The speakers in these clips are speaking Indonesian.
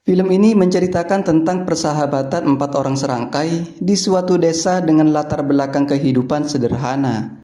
Film ini menceritakan tentang persahabatan 4 orang serangkai di suatu desa dengan latar belakang kehidupan sederhana.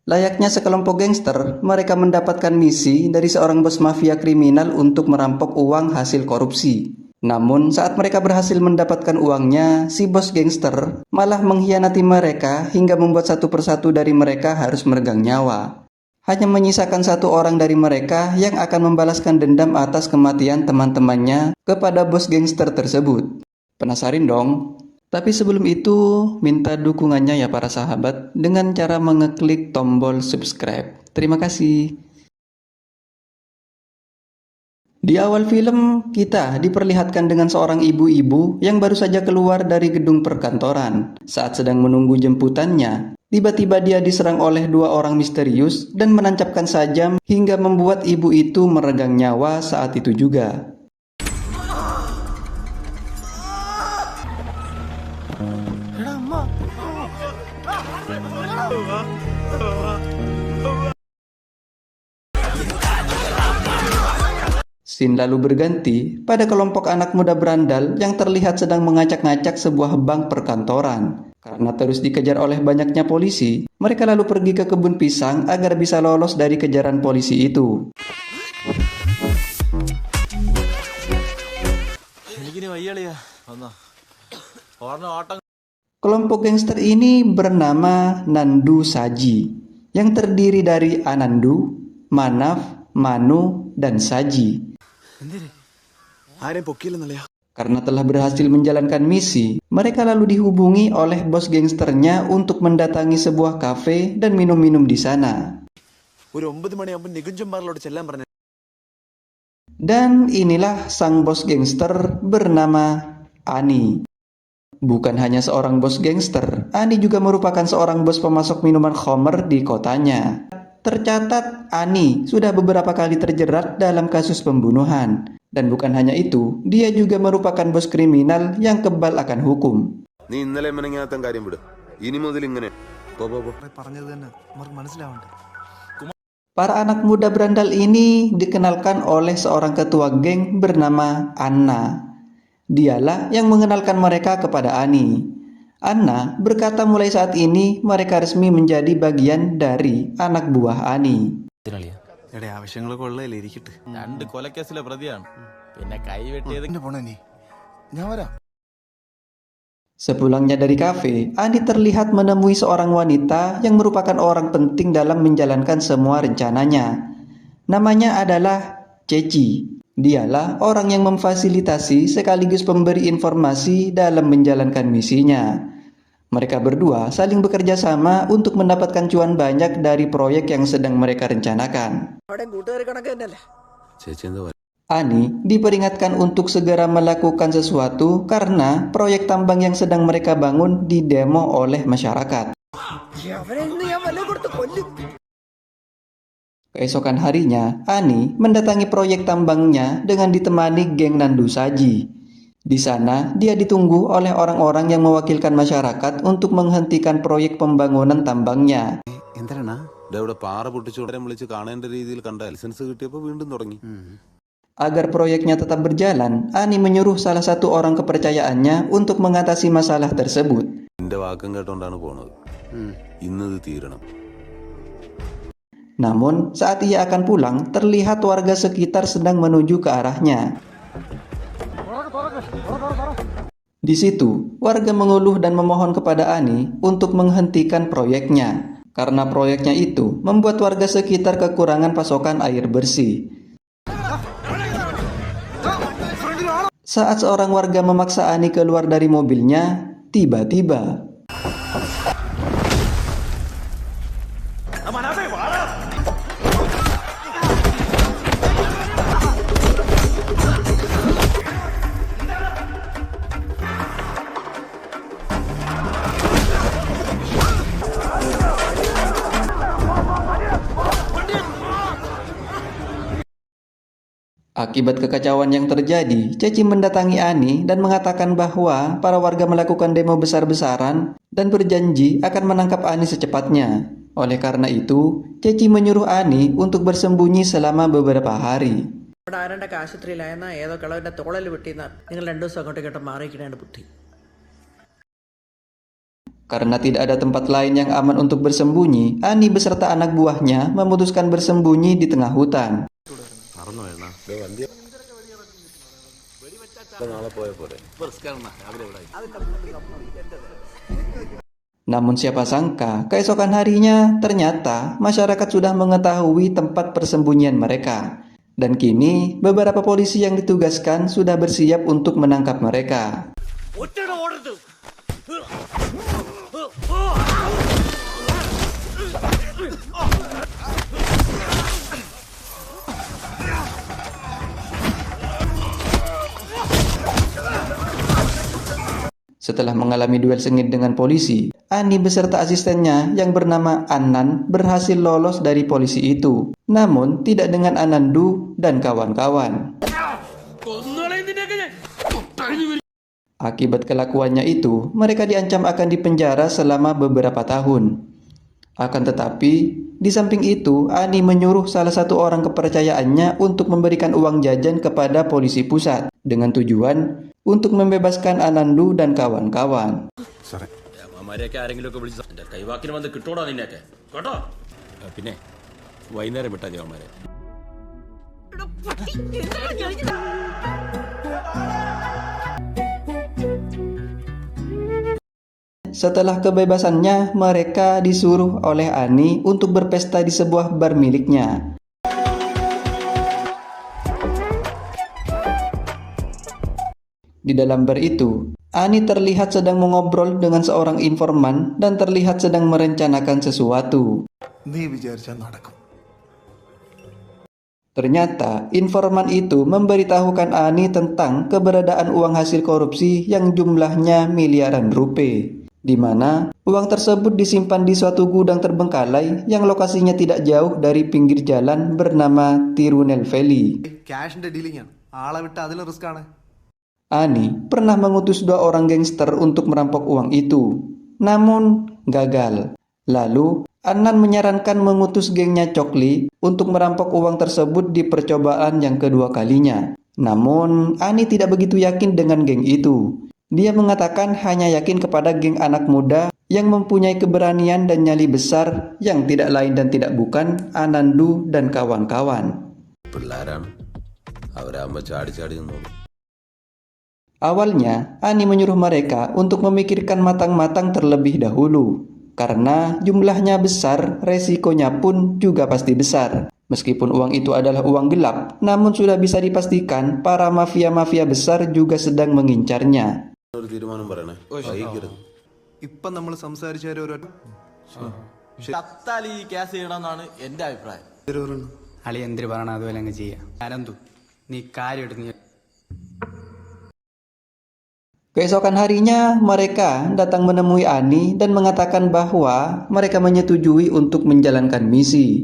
Layaknya sekelompok gangster, mereka mendapatkan misi dari seorang bos mafia kriminal untuk merampok uang hasil korupsi. Namun, saat mereka berhasil mendapatkan uangnya, si bos gangster malah mengkhianati mereka hingga membuat satu persatu dari mereka harus meregang nyawa. Hanya menyisakan 1 orang dari mereka yang akan membalaskan dendam atas kematian teman-temannya kepada bos gangster tersebut. Penasaran dong? Tapi sebelum itu, minta dukungannya ya para sahabat dengan cara mengeklik tombol subscribe. Terima kasih. Di awal film, kita diperlihatkan dengan seorang ibu-ibu yang baru saja keluar dari gedung perkantoran. Saat sedang menunggu jemputannya, tiba-tiba dia diserang oleh 2 orang misterius dan menancapkan sajam hingga membuat ibu itu meregang nyawa saat itu juga. Scene lalu berganti pada kelompok anak muda berandal yang terlihat sedang mengacak-ngacak sebuah bank perkantoran. Karena terus dikejar oleh banyaknya polisi, mereka lalu pergi ke kebun pisang agar bisa lolos dari kejaran polisi itu. Kelompok gangster ini bernama Nandu Saji, yang terdiri dari Anandu, Manaf, Manu, dan Saji. Karena telah berhasil menjalankan misi, mereka lalu dihubungi oleh bos gangsternya untuk mendatangi sebuah kafe dan minum-minum di sana. Dan inilah sang bos gangster bernama Ani. Bukan hanya seorang bos gangster, Ani juga merupakan seorang bos pemasok minuman khamr di kotanya. Tercatat, Ani sudah beberapa kali terjerat dalam kasus pembunuhan. Dan bukan hanya itu, dia juga merupakan bos kriminal yang kebal akan hukum. Para anak muda berandal ini dikenalkan oleh seorang ketua geng bernama Anna. Dialah yang mengenalkan mereka kepada Ani. Anna berkata mulai saat ini mereka resmi menjadi bagian dari anak buah Ani. Sepulangnya dari kafe, Ani terlihat menemui seorang wanita yang merupakan orang penting dalam menjalankan semua rencananya. Namanya adalah Ceci. Dialah orang yang memfasilitasi sekaligus pemberi informasi dalam menjalankan misinya. Mereka berdua saling bekerja sama untuk mendapatkan cuan banyak dari proyek yang sedang mereka rencanakan. Ani diperingatkan untuk segera melakukan sesuatu karena proyek tambang yang sedang mereka bangun didemo oleh masyarakat. Keesokan harinya, Ani mendatangi proyek tambangnya dengan ditemani geng Nandu Saji. Di sana, dia ditunggu oleh orang-orang yang mewakilkan masyarakat untuk menghentikan proyek pembangunan tambangnya. Agar proyeknya tetap berjalan, Ani menyuruh salah satu orang kepercayaannya untuk mengatasi masalah tersebut. Namun, saat ia akan pulang, terlihat warga sekitar sedang menuju ke arahnya. Di situ, warga mengeluh dan memohon kepada Ani untuk menghentikan proyeknya, karena proyeknya itu membuat warga sekitar kekurangan pasokan air bersih. Saat seorang warga memaksa Ani keluar dari mobilnya, tiba-tiba akibat kekacauan yang terjadi, Ceci mendatangi Ani dan mengatakan bahwa para warga melakukan demo besar-besaran dan berjanji akan menangkap Ani secepatnya. Oleh karena itu, Ceci menyuruh Ani untuk bersembunyi selama beberapa hari. ആരണ്ടൊക്കെ ആശുപത്രിയിലായെന്ന ഏതോ കിളവിൻ്റെ തോളൽ വെട്ടിയെന്ന നിങ്ങൾ 2 ദിവസം അങ്ങോട്ടേക്കിട്ട് മാറിയിരിക്കണേൻ്റെ ബുദ്ധി. Karena tidak ada tempat lain yang aman untuk bersembunyi, Ani beserta anak buahnya memutuskan bersembunyi di tengah hutan. Namun siapa sangka, keesokan harinya ternyata masyarakat sudah mengetahui tempat persembunyian mereka. Dan kini beberapa polisi yang ditugaskan sudah bersiap untuk menangkap mereka. Setelah mengalami duel sengit dengan polisi, Ani beserta asistennya yang bernama Annan berhasil lolos dari polisi itu. Namun tidak dengan Anandu dan kawan-kawan. Akibat kelakuannya itu, mereka diancam akan dipenjara selama beberapa tahun. Akan tetapi, di samping itu, Ani menyuruh salah satu orang kepercayaannya untuk memberikan uang jajan kepada polisi pusat dengan tujuan untuk membebaskan Anandu dan kawan-kawan. Setelah kebebasannya, mereka disuruh oleh Ani untuk berpesta di sebuah bar miliknya. Di dalam bar itu, Ani terlihat sedang mengobrol dengan seorang informan dan terlihat sedang merencanakan sesuatu. Ternyata, informan itu memberitahukan Ani tentang keberadaan uang hasil korupsi yang jumlahnya miliaran rupiah, di mana uang tersebut disimpan di suatu gudang terbengkalai yang lokasinya tidak jauh dari pinggir jalan bernama Tirunelveli. Ani pernah mengutus 2 orang gangster untuk merampok uang itu, namun gagal. Lalu, Annan menyarankan mengutus gengnya Chokli untuk merampok uang tersebut di percobaan yang kedua kalinya. Namun, Ani tidak begitu yakin dengan geng itu. Dia mengatakan hanya yakin kepada geng anak muda yang mempunyai keberanian dan nyali besar yang tidak lain dan tidak bukan Anandu dan kawan-kawan. Awalnya, Ani menyuruh mereka untuk memikirkan matang-matang terlebih dahulu. Karena jumlahnya besar, resikonya pun juga pasti besar. Meskipun uang itu adalah uang gelap, namun sudah bisa dipastikan para mafia-mafia besar juga sedang mengincarnya. Keesokan harinya, mereka datang menemui Ani dan mengatakan bahwa mereka menyetujui untuk menjalankan misi.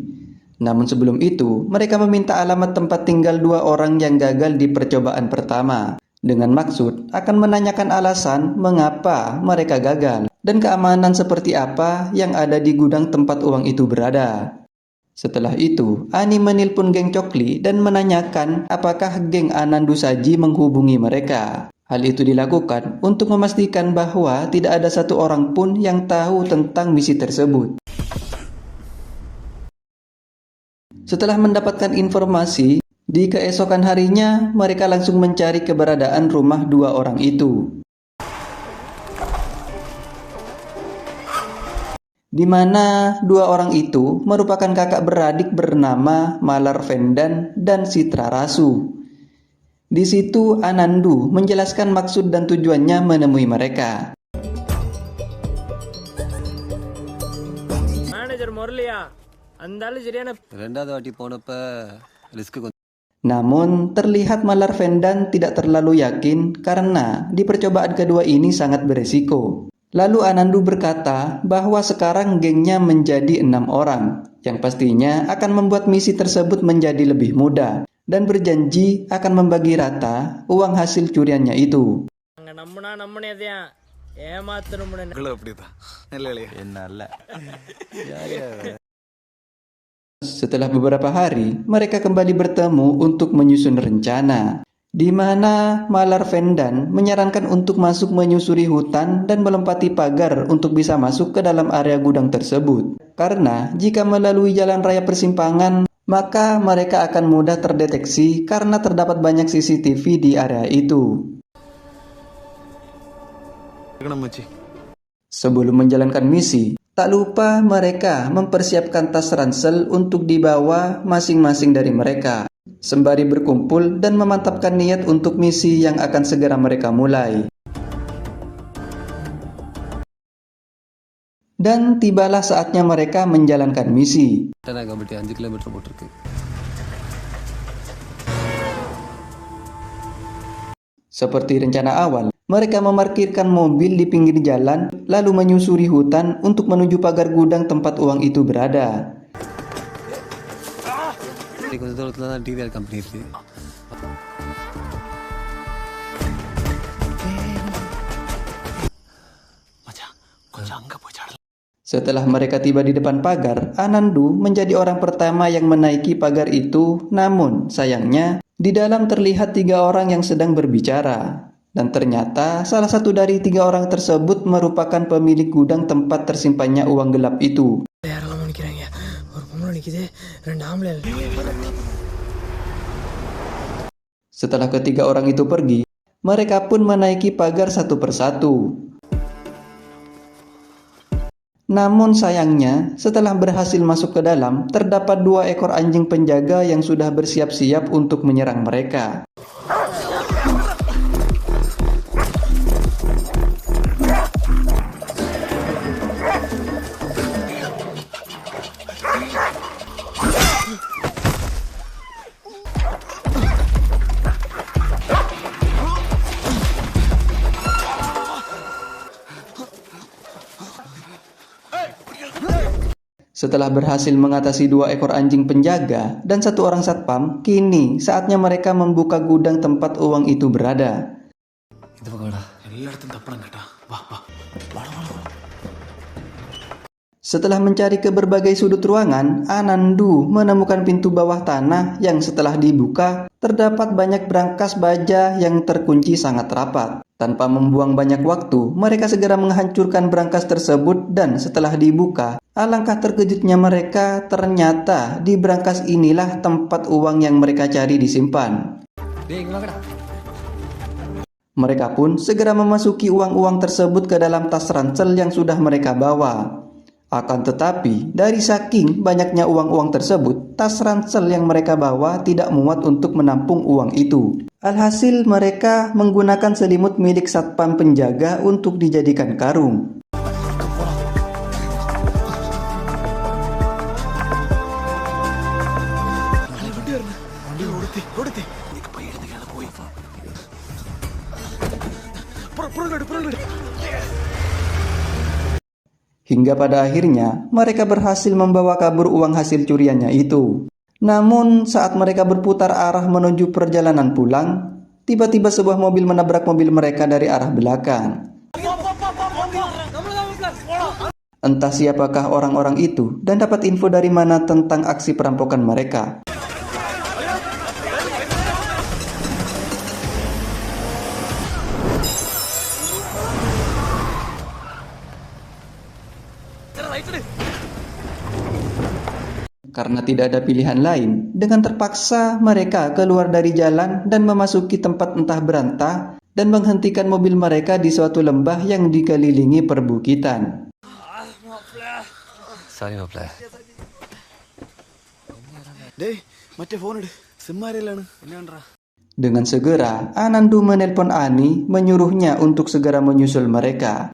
Namun sebelum itu, mereka meminta alamat tempat tinggal 2 orang yang gagal di percobaan pertama, dengan maksud akan menanyakan alasan mengapa mereka gagal dan keamanan seperti apa yang ada di gudang tempat uang itu berada. Setelah itu, Ani menelpon geng Chokli dan menanyakan apakah geng Anandu Saji menghubungi mereka. Hal itu dilakukan untuk memastikan bahwa tidak ada satu orang pun yang tahu tentang misi tersebut. Setelah mendapatkan informasi, di keesokan harinya mereka langsung mencari keberadaan rumah 2 orang itu. Di mana 2 orang itu merupakan kakak beradik bernama Malar Vendan dan Citra Rasu. Di situ Anandu menjelaskan maksud dan tujuannya menemui mereka. Namun terlihat Malar Vendan tidak terlalu yakin karena di percobaan kedua ini sangat beresiko. Lalu Anandu berkata bahwa sekarang gengnya menjadi 6 orang, yang pastinya akan membuat misi tersebut menjadi lebih mudah, dan berjanji akan membagi rata uang hasil curiannya itu. Setelah beberapa hari, mereka kembali bertemu untuk menyusun rencana, di mana Malar Vendan menyarankan untuk masuk menyusuri hutan dan melompati pagar untuk bisa masuk ke dalam area gudang tersebut. Karena jika melalui jalan raya persimpangan, maka mereka akan mudah terdeteksi karena terdapat banyak CCTV di area itu. Sebelum menjalankan misi, tak lupa mereka mempersiapkan tas ransel untuk dibawa masing-masing dari mereka, sembari berkumpul dan memantapkan niat untuk misi yang akan segera mereka mulai. Dan tibalah saatnya mereka menjalankan misi. Seperti rencana awal, mereka memarkirkan mobil di pinggir jalan, lalu menyusuri hutan untuk menuju pagar gudang tempat uang itu berada. Setelah mereka tiba di depan pagar, Anandu menjadi orang pertama yang menaiki pagar itu. Namun sayangnya, di dalam terlihat 3 orang yang sedang berbicara. Dan ternyata salah satu dari 3 orang tersebut merupakan pemilik gudang tempat tersimpannya uang gelap itu. Setelah ketiga orang itu pergi, mereka pun menaiki pagar satu persatu. Namun sayangnya, setelah berhasil masuk ke dalam, terdapat 2 ekor anjing penjaga yang sudah bersiap-siap untuk menyerang mereka. Setelah berhasil mengatasi 2 ekor anjing penjaga dan 1 orang satpam, kini saatnya mereka membuka gudang tempat uang itu berada. Setelah mencari ke berbagai sudut ruangan, Anandu menemukan pintu bawah tanah yang setelah dibuka, terdapat banyak brankas baja yang terkunci sangat rapat. Tanpa membuang banyak waktu, mereka segera menghancurkan brankas tersebut dan setelah dibuka, alangkah terkejutnya mereka, ternyata di brankas inilah tempat uang yang mereka cari disimpan. Mereka pun segera memasuki uang-uang tersebut ke dalam tas ransel yang sudah mereka bawa. Akan tetapi, dari saking banyaknya uang-uang tersebut, tas ransel yang mereka bawa tidak muat untuk menampung uang itu. Alhasil mereka menggunakan selimut milik satpam penjaga untuk dijadikan karung. Hingga pada akhirnya, mereka berhasil membawa kabur uang hasil curiannya itu. Namun, saat mereka berputar arah menuju perjalanan pulang, tiba-tiba sebuah mobil menabrak mobil mereka dari arah belakang. Entah siapakah orang-orang itu dan dapat info dari mana tentang aksi perampokan mereka. Karena tidak ada pilihan lain, dengan terpaksa mereka keluar dari jalan dan memasuki tempat entah berantah dan menghentikan mobil mereka di suatu lembah yang dikelilingi perbukitan. Dengan segera, Anandu menelpon Ani, menyuruhnya untuk segera menyusul mereka.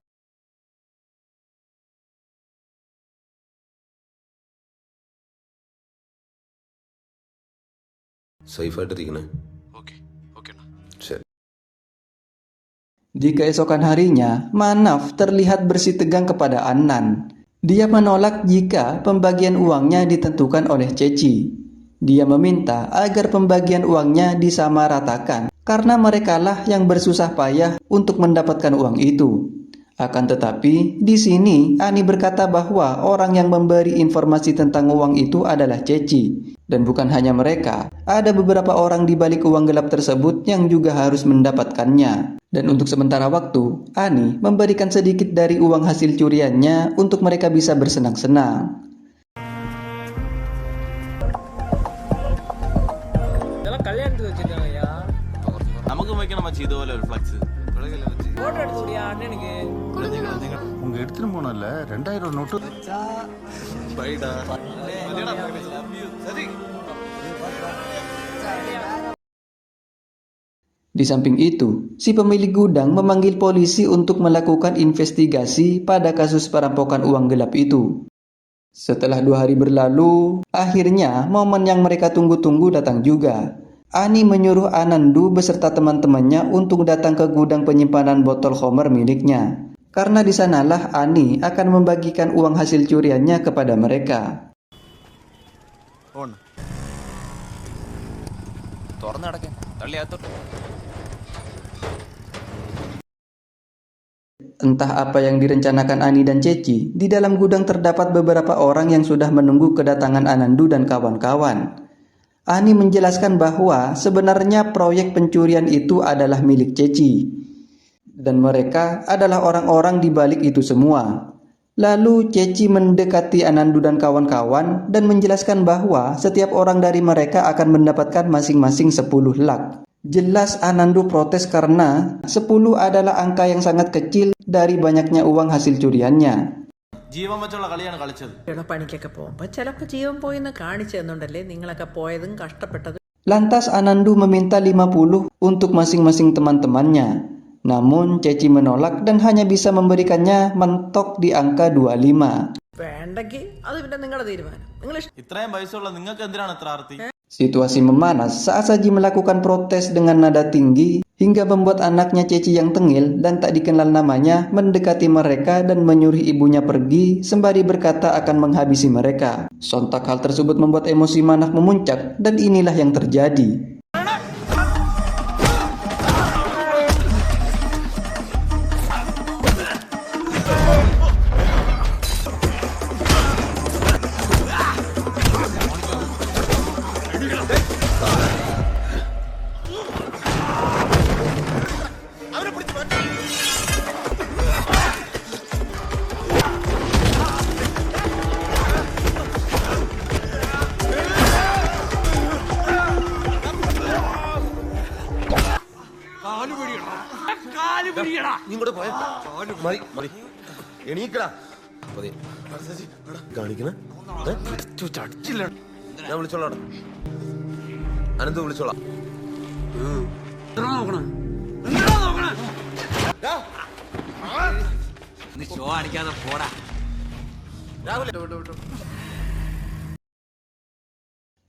Di keesokan harinya, Manaf terlihat bersitegang kepada Annan. Dia menolak jika pembagian uangnya ditentukan oleh Ceci. Dia meminta agar pembagian uangnya disamaratakan karena merekalah yang bersusah payah untuk mendapatkan uang itu. Akan tetapi, di sini Ani berkata bahwa orang yang memberi informasi tentang uang itu adalah Ceci. Dan bukan hanya mereka, ada beberapa orang di balik uang gelap tersebut yang juga harus mendapatkannya. Dan untuk sementara waktu, Ani memberikan sedikit dari uang hasil curiannya untuk mereka bisa bersenang-senang. இதெல்லாம் கல்யாணத்துக்கு வச்சிருக்காங்க ஐயா. നമുക്ക് വയ്ക്കണം ഇതുപോലെ ഒരു flux photo எடுத்து விடியா அண்ணனுக்கு. உங்க எடுத்துட்டு போனல 2000 note Di samping itu, si pemilik gudang memanggil polisi untuk melakukan investigasi pada kasus perampokan uang gelap itu. Setelah 2 hari berlalu, akhirnya momen yang mereka tunggu-tunggu datang juga. Ani menyuruh Anandu beserta teman-temannya untuk datang ke gudang penyimpanan botol Homer miliknya. Karena di sanalah Ani akan membagikan uang hasil curiannya kepada mereka. Entah apa yang direncanakan Ani dan Ceci, di dalam gudang terdapat beberapa orang yang sudah menunggu kedatangan Anandu dan kawan-kawan. Ani menjelaskan bahwa sebenarnya proyek pencurian itu adalah milik Ceci. Dan mereka adalah orang-orang di balik itu semua. Lalu Ceci mendekati Anandu dan kawan-kawan dan menjelaskan bahwa setiap orang dari mereka akan mendapatkan masing-masing 10 lak. Jelas Anandu protes karena 10 adalah angka yang sangat kecil dari banyaknya uang hasil curiannya. ജീവൻ വെച്ചുള്ള കളിയാണ് കളിച്ചത്. ഇവിടെ പണിക്കൊക്കെ പോകുമ്പോൾ ചിലപ്പോൾ ജീവൻ പോയിന്ന് കാണിച്ചു തന്നുണ്ടല്ലേ നിങ്ങളൊക്കെ പോയതും കഷ്ടപ്പെട്ടതും. Lantas Anandu meminta 50 untuk masing-masing teman-temannya. Namun Ceci menolak dan hanya bisa memberikannya mentok di angka 25. വേണ്ടെങ്കിൽ അത് പിന്നെ നിങ്ങളുടെ തീരുമാനം. നിങ്ങൾ ഇത്രയും പൈസ ഉള്ള നിങ്ങൾക്ക് എന്തിനാണ് ഇത്ര ആർത്തി? Situasi memanas saat Saji melakukan protes dengan nada tinggi hingga membuat anaknya Ceci yang tengil dan tak dikenal namanya mendekati mereka dan menyuruh ibunya pergi sembari berkata akan menghabisi mereka. Sontak hal tersebut membuat emosi Manaf memuncak dan inilah yang terjadi. എണീക്കടാ കാണിക്കണ ഞാൻ വിളിച്ചോളാം അനന്ത് വിളിച്ചോളാം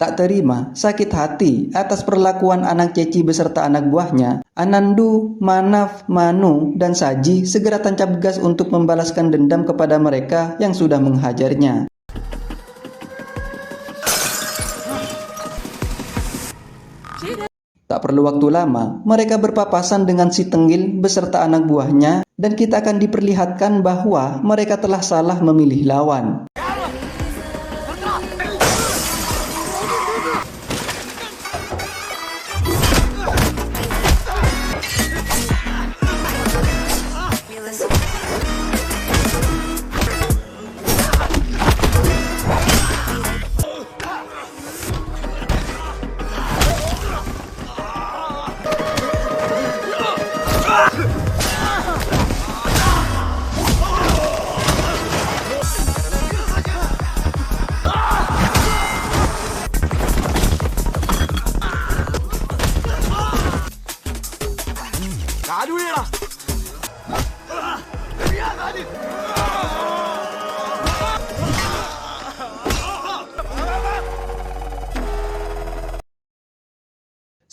Tak terima, sakit hati atas perlakuan anak Ceci beserta anak buahnya, Anandu, Manaf, Manu, dan Saji segera tancap gas untuk membalaskan dendam kepada mereka yang sudah menghajarnya. Tak perlu waktu lama, mereka berpapasan dengan si Tengil beserta anak buahnya dan kita akan diperlihatkan bahwa mereka telah salah memilih lawan.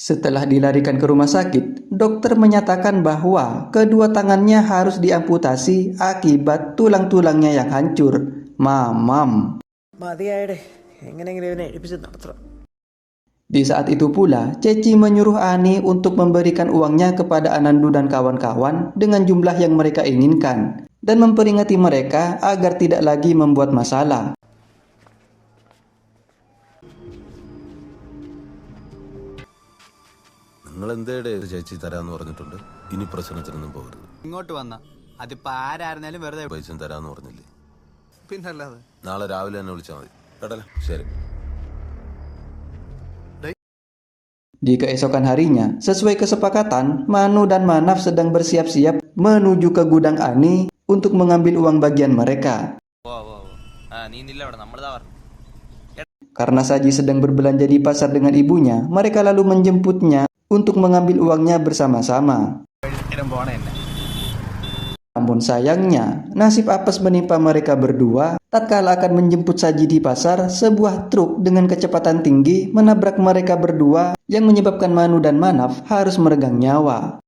Setelah dilarikan ke rumah sakit, dokter menyatakan bahwa kedua tangannya harus diamputasi akibat tulang-tulangnya yang hancur. Mamam. മതിയായിടെ എങ്ങനെയെങ്കിലും ഇവനെ എഴുപ്പിച്ച് നടത്തണം. Di saat itu pula, Ceci menyuruh Ani untuk memberikan uangnya kepada Anandu dan kawan-kawan dengan jumlah yang mereka inginkan. dan memperingati mereka agar tidak lagi membuat masalah. നിങ്ങൾ എന്തേടെ ചേച്ചി തരാന്ന് പറഞ്ഞിട്ടുണ്ട്. ഇനി പ്രശ്നത്തിനൊന്നും പോകരുത്. ഇങ്ങോട്ട് വന്ന അതിപ്പോ ആരായിരുന്നാലും വെറുതെ പൈസ തരാന്ന് പറഞ്ഞില്ലേ? പിന്നല്ലാതെ. നാളെ രാവിലെ തന്നെ വിളിച്ചാൽ മതി കേട്ടല്ലേ? ശരി. Di keesokan harinya, sesuai kesepakatan, Manu dan Manaf sedang bersiap-siap menuju ke gudang Ani untuk mengambil uang bagian mereka. Karena Saji sedang berbelanja di pasar dengan ibunya, mereka lalu menjemputnya untuk mengambil uangnya bersama-sama. Namun sayangnya, nasib apes menimpa mereka berdua. Tatkala akan menjemput Saji di pasar, sebuah truk dengan kecepatan tinggi menabrak mereka berdua yang menyebabkan Manu dan Manaf harus meregang nyawa.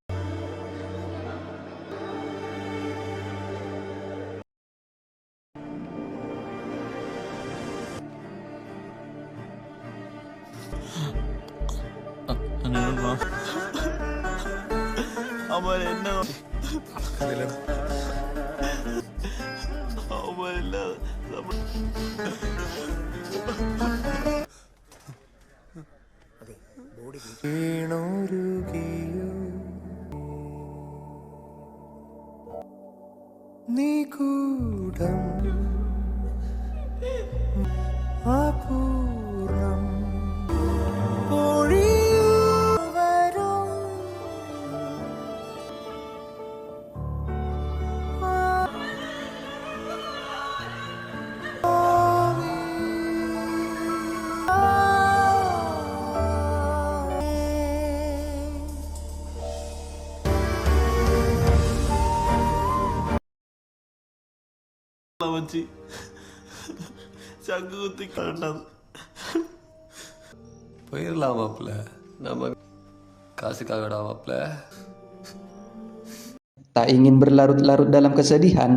വഞ്ചി ചങ്ക് കുത്തി കണ്ടത് போயிடலாம் மாப்பிள்ள, நம்ம காசுக்காகடா மாப்பிள்ள. Tak ingin berlarut-larut dalam kesedihan,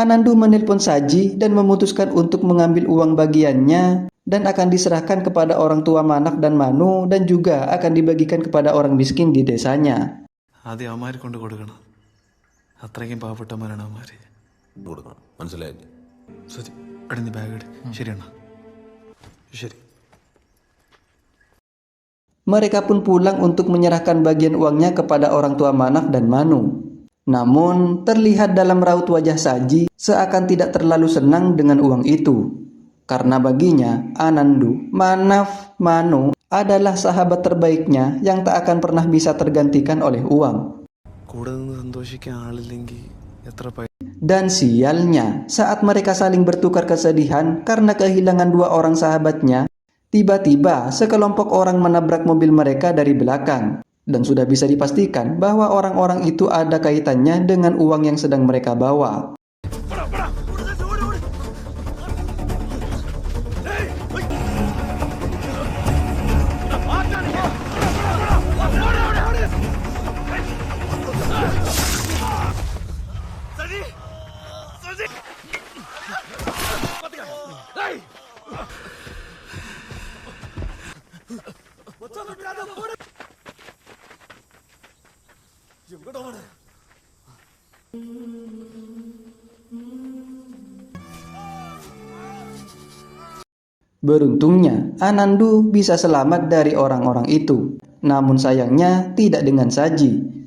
Anandu menelpon Saji dan memutuskan untuk mengambil uang bagiannya dan akan diserahkan kepada orang tua Manaf dan Manu dan juga akan dibagikan kepada orang miskin di desanya. ആദ്യം അവന്മാരെ കൊണ്ട് കൊടുക്കണം. അത്രയ്ക്കും പാവപ്പെട്ടവന്മാരാണ് അവന്മാര്. കൊടുക്കണം, മനസ്സിലായില്ലേ? ശരി, അടഞ്ഞ് ബാഗ് ഇട്. ശരിയണ്ണ, ശരി. Mereka pun pulang untuk menyerahkan bagian uangnya kepada orang tua Manaf dan Manu. Namun, terlihat dalam raut wajah Saji seakan tidak terlalu senang dengan uang itu. Karena baginya, Anandu, Manaf, Manu adalah sahabat terbaiknya yang tak akan pernah bisa tergantikan oleh uang. കൂടെ നിന്ന് സന്തോഷിക്കാൻ ആളില്ലെങ്കിൽ എത്ര Dan sialnya, saat mereka saling bertukar kesedihan karena kehilangan dua orang sahabatnya, tiba-tiba sekelompok orang menabrak mobil mereka dari belakang. Dan sudah bisa dipastikan bahwa orang-orang itu ada kaitannya dengan uang yang sedang mereka bawa. Beruntungnya, Anandu bisa selamat dari orang-orang itu. Namun sayangnya tidak dengan Saji.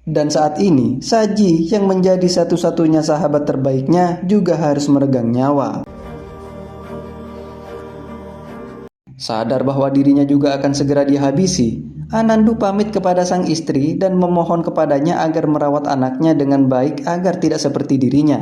Dan saat ini, Saji yang menjadi satu-satunya sahabat terbaiknya juga harus meregang nyawa. Sadar bahwa dirinya juga akan segera dihabisi, Anandu pamit kepada sang istri dan memohon kepadanya agar merawat anaknya dengan baik agar tidak seperti dirinya.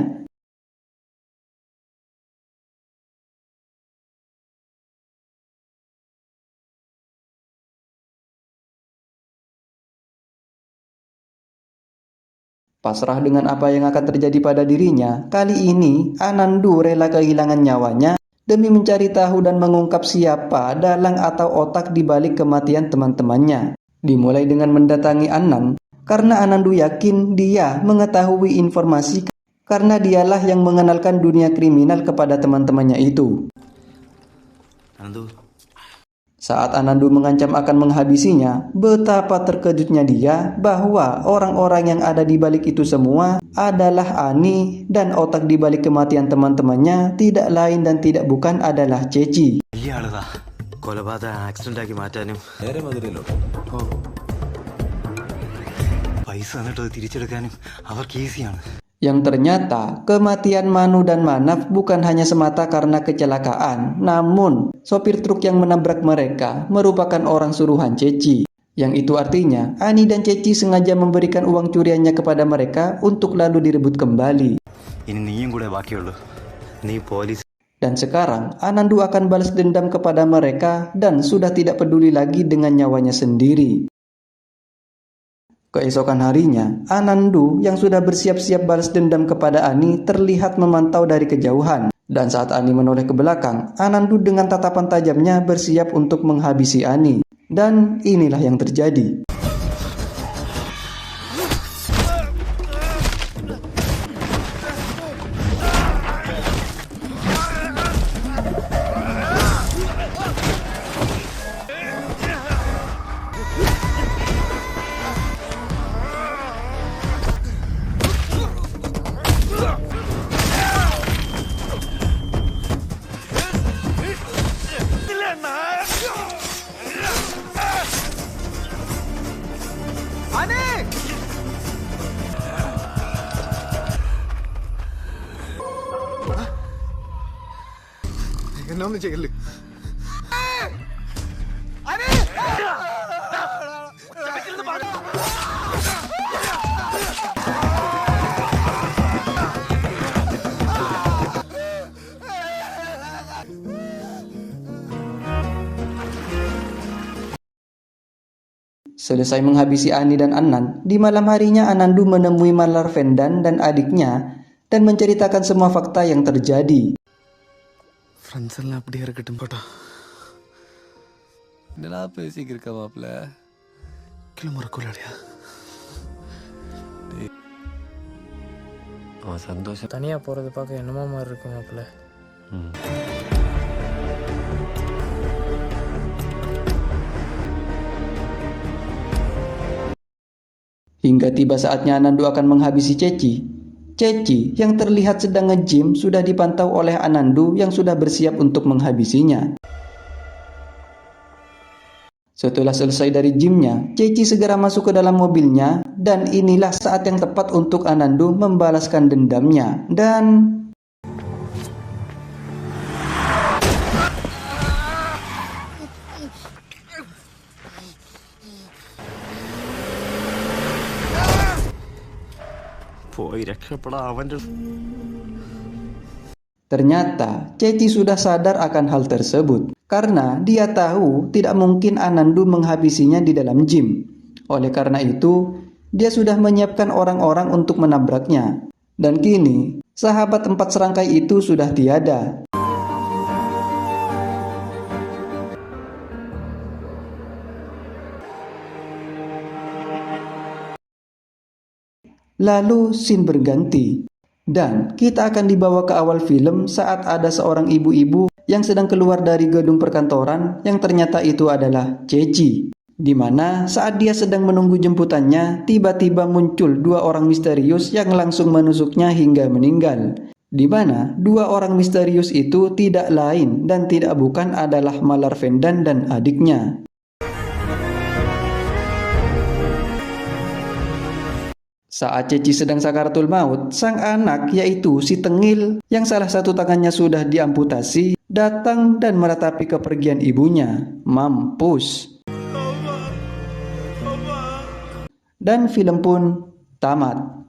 Pasrah dengan apa yang akan terjadi pada dirinya, kali ini Anandu rela kehilangan nyawanya demi mencari tahu dan mengungkap siapa dalang atau otak di balik kematian teman-temannya. Dimulai dengan mendatangi Anan, karena Anandu yakin dia mengetahui informasi karena dialah yang mengenalkan dunia kriminal kepada teman-temannya itu. Ananthu, Saat Anandu mengancam akan menghabisinya, betapa terkejutnya dia bahwa orang-orang yang ada di balik itu semua adalah Ani, dan otak di balik kematian teman-temannya tidak lain dan tidak bukan adalah Ceci. നേരെ മധുരയിലോട്ട് Yang ternyata kematian Manu dan Manaf bukan hanya semata karena kecelakaan, namun sopir truk yang menabrak mereka merupakan orang suruhan Ceci. Yang itu artinya Ani dan Ceci sengaja memberikan uang curiannya kepada mereka untuk lalu direbut kembali. Dan sekarang Anandu akan balas dendam kepada mereka dan sudah tidak peduli lagi dengan nyawanya sendiri. Keesokan harinya, Anandu yang sudah bersiap-siap balas dendam kepada Ani terlihat memantau dari kejauhan. Dan saat Ani menoleh ke belakang, Anandu dengan tatapan tajamnya bersiap untuk menghabisi Ani. Dan inilah yang terjadi. എന്നെ ഒന്നും ചെയ്യല്ലേ. Selesai menghabisi Ani dan Anand, di malam harinya Anandu menemui Malarvendan dan adiknya dan menceritakan semua fakta yang terjadi. Friends எல்லாம் அப்படியே இருக்கட்டும் போட்டா என்னடா பேசிக்கிட்டு இருக்க மாப்ள? கிளம்ப மறக்கூடாடியா அவன் சந்தோஷம். தனியா போறது பார்க்க என்னமோ மாதிரி இருக்கு மாப்பிள்ள. Hingga tiba saatnya Anandu akan menghabisi Ceci. Ceci yang terlihat sedang nge-gym sudah dipantau oleh Anandu yang sudah bersiap untuk menghabisinya. Setelah selesai dari gymnya, Ceci segera masuk ke dalam mobilnya dan inilah saat yang tepat untuk Anandu membalaskan dendamnya. Dan ternyata Ceci sudah sadar akan hal tersebut karena dia tahu tidak mungkin Anandu menghabisinya di dalam gym. Oleh karena itu, dia sudah menyiapkan orang-orang untuk menabraknya. Dan kini, sahabat 4 serangkai itu sudah tiada. Lalu scene berganti dan kita akan dibawa ke awal film saat ada seorang ibu-ibu yang sedang keluar dari gedung perkantoran yang ternyata itu adalah Ceci. Di mana saat dia sedang menunggu jemputannya, tiba-tiba muncul 2 orang misterius yang langsung menusuknya hingga meninggal. Di mana 2 orang misterius itu tidak lain dan tidak bukan adalah Malarvendan dan adiknya. Saat Ceci sedang sakaratul maut, sang anak yaitu si Tengil yang salah satu tangannya sudah diamputasi datang dan meratapi kepergian ibunya. Mampus. Dan film pun tamat.